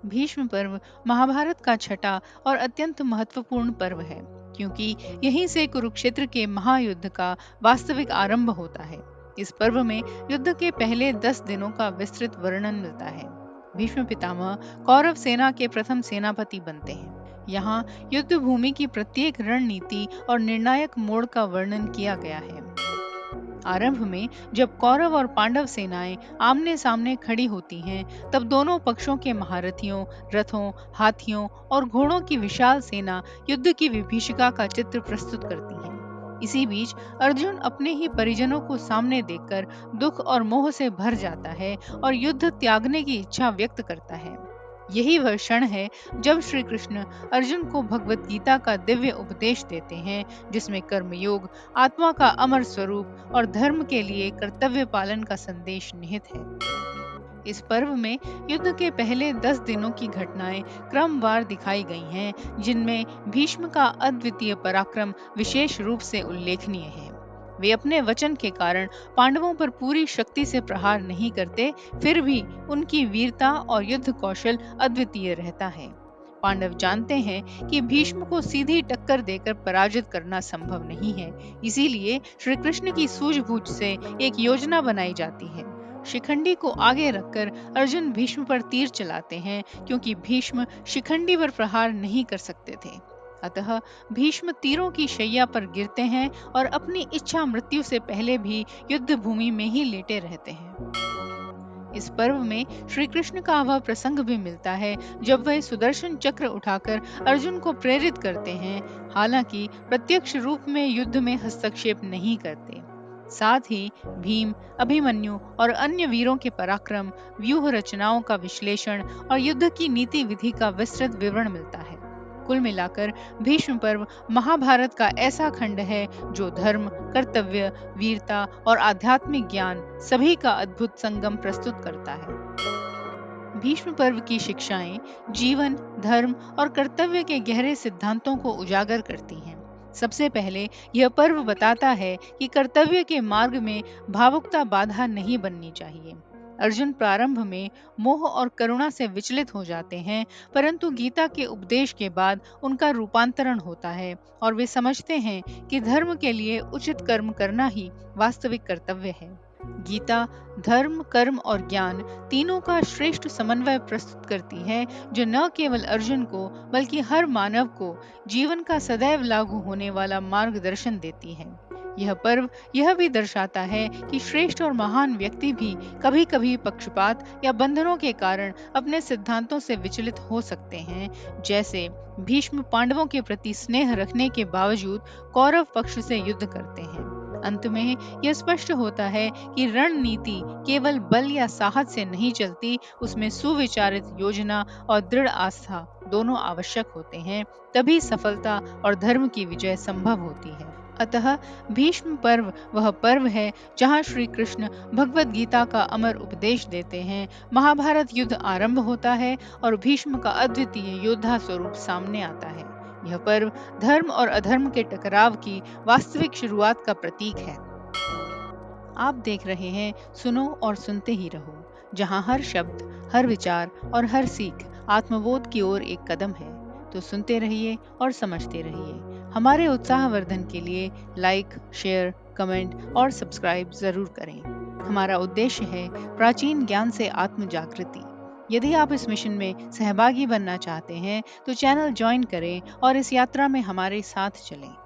भीष्म पर्व महाभारत का छठा और अत्यंत महत्वपूर्ण पर्व है, क्योंकि यहीं से कुरुक्षेत्र के महायुद्ध का वास्तविक आरंभ होता है। इस पर्व में युद्ध के पहले 10 दिनों का विस्तृत वर्णन मिलता है। भीष्म पितामह कौरव सेना के प्रथम सेनापति बनते हैं। यहाँ युद्ध भूमि की प्रत्येक रणनीति और निर्णायक मोड़ का वर्णन किया गया है। आरंभ में जब कौरव और पांडव सेनाएं आमने सामने खड़ी होती हैं, तब दोनों पक्षों के महारथियों, रथों, हाथियों और घोड़ों की विशाल सेना युद्ध की विभीषिका का चित्र प्रस्तुत करती है। इसी बीच अर्जुन अपने ही परिजनों को सामने देखकर दुख और मोह से भर जाता है और युद्ध त्यागने की इच्छा व्यक्त करता है। यही वह क्षण है जब श्री कृष्ण अर्जुन को भगवत गीता का दिव्य उपदेश देते हैं, जिसमें कर्मयोग, आत्मा का अमर स्वरूप और धर्म के लिए कर्तव्य पालन का संदेश निहित है। इस पर्व में युद्ध के पहले 10 दिनों की घटनाएं क्रमवार दिखाई गई हैं, जिनमें भीष्म का अद्वितीय पराक्रम विशेष रूप से उल्लेखनीय है। वे अपने वचन के कारण पांडवों पर पूरी शक्ति से प्रहार नहीं करते, फिर भी उनकी वीरता और युद्ध कौशल अद्वितीय रहता है। पांडव जानते हैं कि भीष्म को सीधी टक्कर देकर पराजित करना संभव नहीं है, इसीलिए श्री कृष्ण की सूझबूझ से एक योजना बनाई जाती है। शिखंडी को आगे रखकर अर्जुन भीष्म पर तीर चलाते हैं, क्योंकि भीष्म शिखंडी पर प्रहार नहीं कर सकते थे। अतः भीष्म तीरों की शैया पर गिरते हैं और अपनी इच्छा मृत्यु से पहले भी युद्ध भूमि में ही लेटे रहते हैं। इस पर्व में श्री कृष्ण का वह प्रसंग भी मिलता है जब वह सुदर्शन चक्र उठाकर अर्जुन को प्रेरित करते हैं, हालांकि प्रत्यक्ष रूप में युद्ध में हस्तक्षेप नहीं करते। साथ ही भीम, अभिमन्यु और अन्य वीरों के पराक्रम, व्यूह रचनाओं का विश्लेषण और युद्ध की नीति विधि का विस्तृत विवरण मिलता है। कुल मिलाकर भीष्म पर्व महाभारत का ऐसा खंड है जो धर्म, कर्तव्य, वीरता और आध्यात्मिक ज्ञान सभी का अद्भुत संगम प्रस्तुत करता है। भीष्म पर्व की शिक्षाएं जीवन, धर्म और कर्तव्य के गहरे सिद्धांतों को उजागर करती हैं। सबसे पहले यह पर्व बताता है कि कर्तव्य के मार्ग में भावुकता बाधा नहीं बननी चाहिए। अर्जुन प्रारंभ में मोह और करुणा से विचलित हो जाते हैं, परंतु गीता के उपदेश के बाद उनका रूपांतरण होता है और वे समझते हैं कि धर्म के लिए उचित कर्म करना ही वास्तविक कर्तव्य है। गीता धर्म, कर्म और ज्ञान तीनों का श्रेष्ठ समन्वय प्रस्तुत करती है, जो न केवल अर्जुन को बल्कि हर मानव को जीवन का सदैव लागू होने वाला मार्गदर्शन देती है। यह पर्व यह भी दर्शाता है कि श्रेष्ठ और महान व्यक्ति भी कभी-कभी पक्षपात या बंधनों के कारण अपने सिद्धांतों से विचलित हो सकते हैं, जैसे भीष्म पांडवों के प्रति स्नेह रखने के बावजूद कौरव पक्ष से युद्ध करते हैं। अंत में यह स्पष्ट होता है कि रणनीति केवल बल या साहस से नहीं चलती, उसमें सुविचारित योजना और दृढ़ आस्था दोनों आवश्यक होते हैं, तभी सफलता और धर्म की विजय संभव होती है। अतः भीष्म पर्व वह पर्व है जहाँ श्री कृष्ण भगवत गीता का अमर उपदेश देते हैं, महाभारत युद्ध आरंभ होता है और भीष्म का अद्वितीय योद्धा स्वरूप सामने आता है। यह पर्व धर्म और अधर्म के टकराव की वास्तविक शुरुआत का प्रतीक है। आप देख रहे हैं सुनो और सुनते ही रहो, जहां हर शब्द, हर विचार और हर सीख आत्मबोध की ओर एक कदम है। तो सुनते रहिए और समझते रहिए। हमारे उत्साहवर्धन के लिए लाइक, शेयर, कमेंट और सब्सक्राइब जरूर करें। हमारा उद्देश्य है प्राचीन ज्ञान से आत्म जागृति। यदि आप इस मिशन में सहभागी बनना चाहते हैं, तो चैनल ज्वाइन करें और इस यात्रा में हमारे साथ चलें।